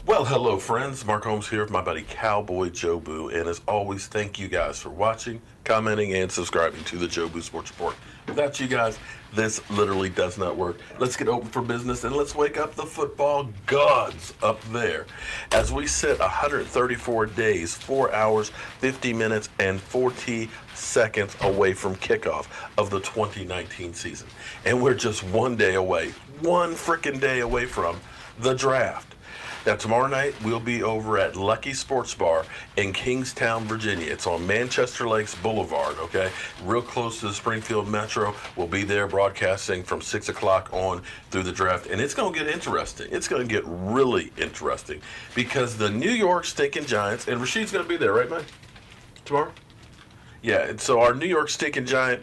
Well, hello, friends. Mark Holmes here with my buddy Cowboy Joe Boo. And as always, thank you guys for watching, commenting, and subscribing to the Joe Boo Sports Report. Without you guys, this literally does not work. Let's get open for business and let's wake up the football gods up there. As we sit 134 days, 4 hours, 50 minutes, and 40 seconds away from kickoff of the 2019 season. And we're just one freaking day away from the draft. Now, tomorrow night, we'll be over at Lucky Sports Bar in Kingstown, Virginia. It's on Manchester Lakes Boulevard, okay? Real close to the Springfield Metro. We'll be there broadcasting from 6 o'clock on through the draft. And it's going to get interesting. It's going to get really interesting because the New York Stinking Giants, and Rashid's going to be there, right, man? Tomorrow? Yeah, and so our New York Stinking Giant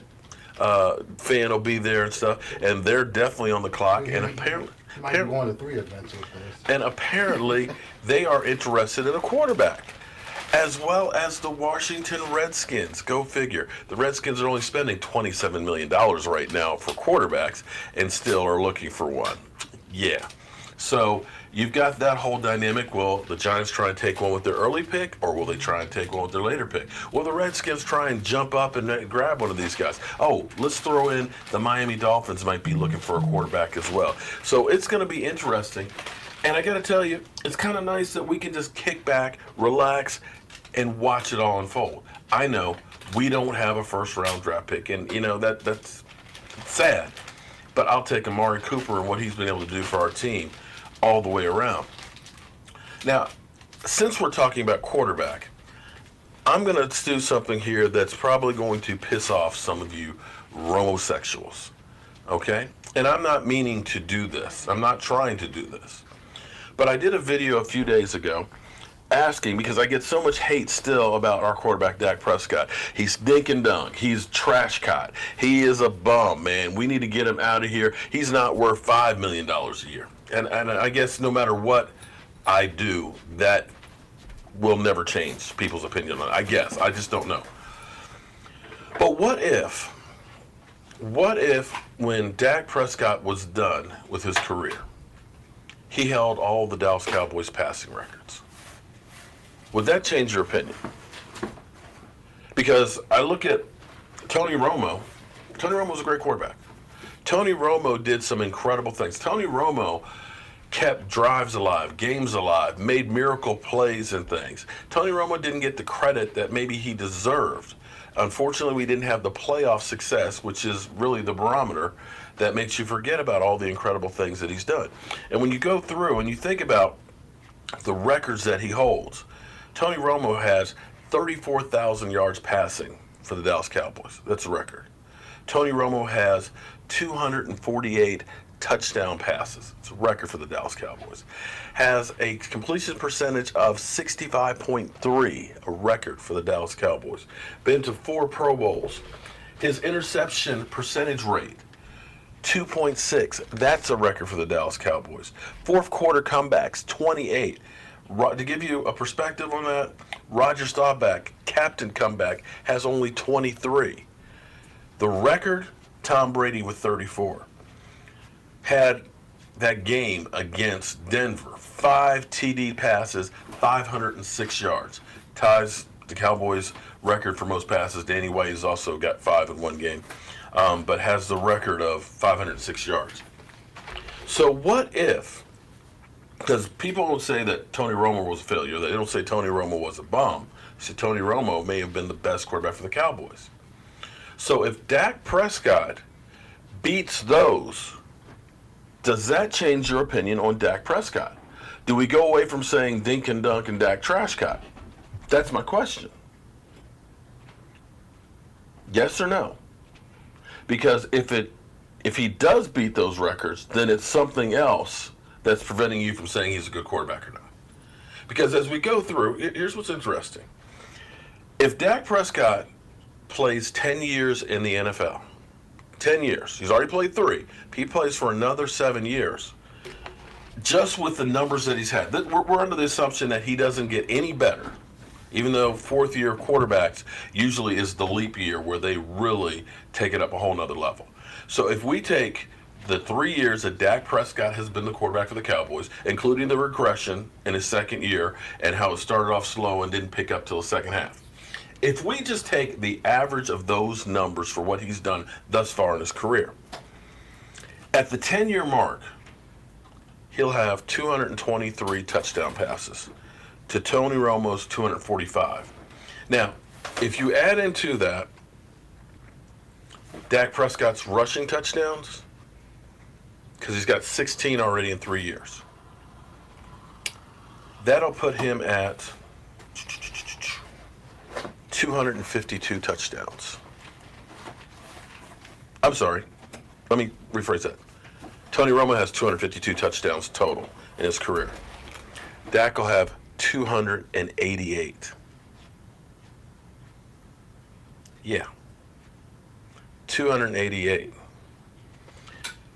fan will be there and stuff, and they're definitely on the clock. And apparently... Might be one of the three events with this. And apparently, they are interested in a quarterback, as well as the Washington Redskins. Go figure. The Redskins are only spending $27 million right now for quarterbacks and still are looking for one. Yeah. So you've got that whole dynamic. Will the Giants try and take one with their early pick, or will they try and take one with their later pick? Will the Redskins try and jump up and grab one of these guys? Oh, let's throw in the Miami Dolphins might be looking for a quarterback as well. So it's going to be interesting. And I got to tell you, it's kind of nice that we can just kick back, relax, and watch it all unfold. I know we don't have a first-round draft pick, and, you know, that's sad. But I'll take Amari Cooper and what he's been able to do for our team all the way around. Now, since we're talking about quarterback, I'm going to do something here that's probably going to piss off some of you Romosexuals, okay? And I'm not meaning to do this. I'm not trying to do this. But I did a video a few days ago asking, because I get so much hate still about our quarterback, Dak Prescott. He's dink and dunk. He's trash cot. He is a bum, man. We need to get him out of here. He's not worth $5 million a year. And I guess no matter what I do, that will never change people's opinion on it. I guess. I just don't know. But what if when Dak Prescott was done with his career, he held all the Dallas Cowboys passing records? Would that change your opinion? Because I look at Tony Romo. Tony Romo was a great quarterback. Tony Romo did some incredible things. Tony Romo kept drives alive, games alive, made miracle plays and things. Tony Romo didn't get the credit that maybe he deserved. Unfortunately, we didn't have the playoff success, which is really the barometer that makes you forget about all the incredible things that he's done. And when you go through and you think about the records that he holds, Tony Romo has 34,000 yards passing for the Dallas Cowboys. That's a record. Tony Romo has 248 touchdown passes. It's a record for the Dallas Cowboys. Has a completion percentage of 65.3, a record for the Dallas Cowboys. Been to 4 Pro Bowls. His interception percentage rate, 2.6. That's a record for the Dallas Cowboys. Fourth quarter comebacks, 28. To give you a perspective on that, Roger Staubach, captain comeback, has only 23. The record, Tom Brady with 34. Had that game against Denver, 5 TD passes, 506 yards. Ties the Cowboys' record for most passes. Danny White has also got 5 in one game, but has the record of 506 yards. So what if, because people don't say that Tony Romo was a failure, they don't say Tony Romo was a bum, they say Tony Romo may have been the best quarterback for the Cowboys. So if Dak Prescott beats those, does that change your opinion on Dak Prescott? Do we go away from saying dink and dunk and Dak trash cut? That's my question. Yes or no? Because if he does beat those records, then it's something else that's preventing you from saying he's a good quarterback or not. Because as we go through, here's what's interesting. If Dak Prescott plays 10 years in the NFL, 10 years, he's already played 3, he plays for another 7 years, just with the numbers that he's had, we're under the assumption that he doesn't get any better, even though fourth-year quarterbacks usually is the leap year where they really take it up a whole nother level. So if we take the 3 years that Dak Prescott has been the quarterback for the Cowboys, including the regression in his second year and how it started off slow and didn't pick up till the second half. If we just take the average of those numbers for what he's done thus far in his career, at the 10-year mark, he'll have 223 touchdown passes to Tony Romo's 245. Now, if you add into that Dak Prescott's rushing touchdowns, because he's got 16 already in 3 years, that'll put him at 252 touchdowns. I'm sorry, let me rephrase that. Tony Romo has 252 touchdowns total in his career. Dak will have 288. Yeah. 288.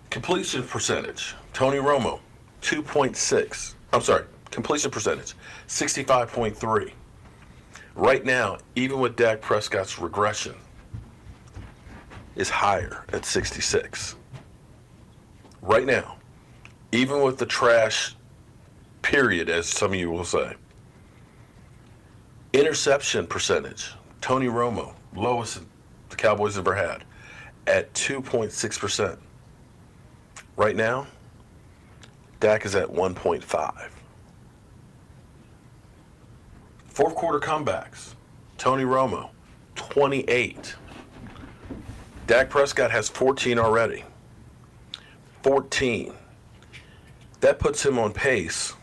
Completion percentage. Tony Romo, 2.6. I'm sorry, completion percentage, 65.3. Right now, even with Dak Prescott's regression, is higher at 66. Right now, even with the trash period, as some of you will say. Interception percentage, Tony Romo, lowest the Cowboys ever had, at 2.6%. Right now, Dak is at 1.5. Fourth quarter comebacks, Tony Romo, 28. Dak Prescott has 14 already. 14. That puts him on pace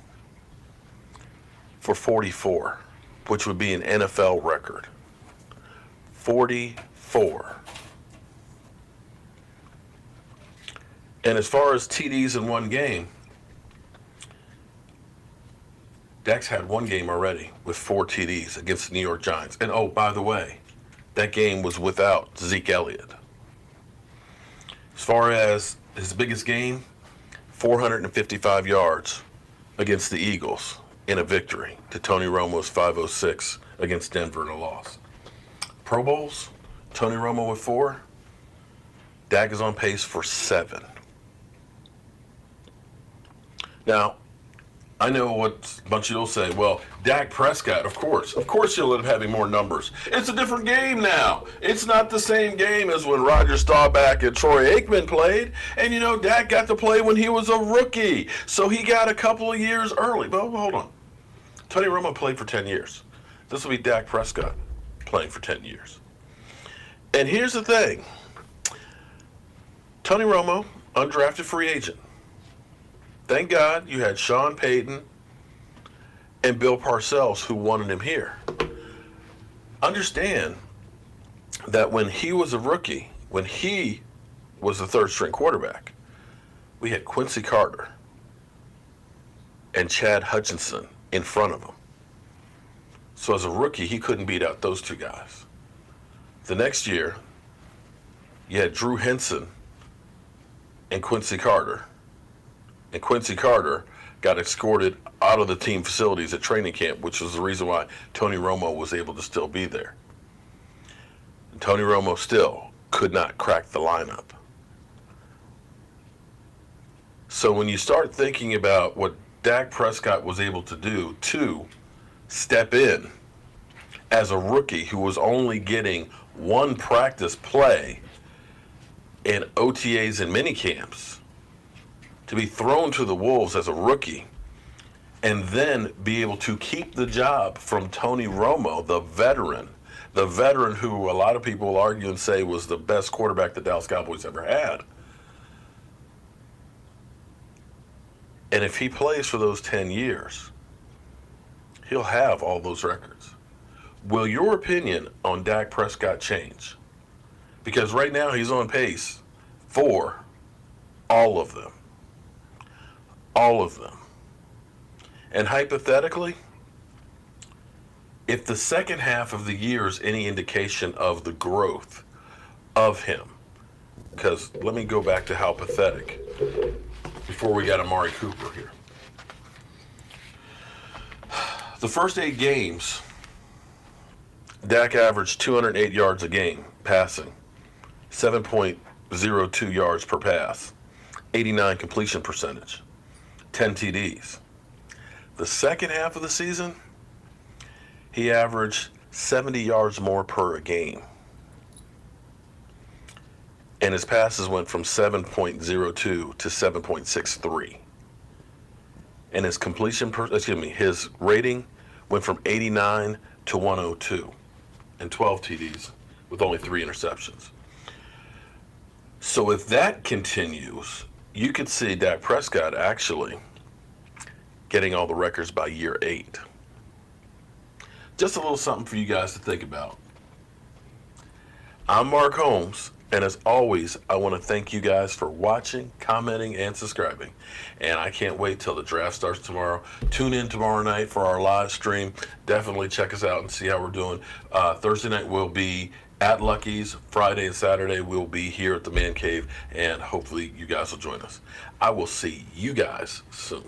for 44, which would be an NFL record. 44. And as far as TDs in one game, Dak's had one game already with 4 TDs against the New York Giants. And oh, by the way, that game was without Zeke Elliott. As far as his biggest game, 455 yards against the Eagles in a victory to Tony Romo's 506 against Denver in a loss. Pro Bowls, Tony Romo with 4. Dak is on pace for 7. Now, I know what a bunch of you will say, well, Dak Prescott, of course he'll end up having more numbers. It's a different game now. It's not the same game as when Roger Staubach and Troy Aikman played. And you know, Dak got to play when he was a rookie. So he got a couple of years early. But hold on. Tony Romo played for 10 years. This will be Dak Prescott playing for 10 years. And here's the thing. Tony Romo, undrafted free agent. Thank God you had Sean Payton and Bill Parcells who wanted him here. Understand that when he was a rookie, when he was the third string quarterback, we had Quincy Carter and Chad Hutchinson in front of him. So as a rookie, he couldn't beat out those two guys. The next year, you had Drew Henson and Quincy Carter. And Quincy Carter got escorted out of the team facilities at training camp, which was the reason why Tony Romo was able to still be there. And Tony Romo still could not crack the lineup. So when you start thinking about what Dak Prescott was able to do to step in as a rookie who was only getting one practice play in OTAs and minicamps, to be thrown to the wolves as a rookie and then be able to keep the job from Tony Romo, the veteran who a lot of people will argue and say was the best quarterback the Dallas Cowboys ever had. And if he plays for those 10 years, he'll have all those records. Will your opinion on Dak Prescott change? Because right now he's on pace for all of them. All of them. And hypothetically, if the second half of the year is any indication of the growth of him, because let me go back to how pathetic before we got Amari Cooper here. The first 8 games, Dak averaged 208 yards a game passing, 7.02 yards per pass. 89 completion percentage, 10 TDs. The second half of the season, he averaged 70 yards more per game. And his passes went from 7.02 to 7.63. And his rating went from 89 to 102 and 12 TDs with only 3 interceptions. So if that continues, you could see Dak Prescott actually getting all the records by year 8. Just a little something for you guys to think about. I'm Mark Holmes, and as always, I want to thank you guys for watching, commenting, and subscribing. And I can't wait till the draft starts tomorrow. Tune in tomorrow night for our live stream. Definitely check us out and see how we're doing. Thursday night we'll be at Lucky's. Friday and Saturday we'll be here at the Man Cave, and hopefully you guys will join us. I will see you guys soon.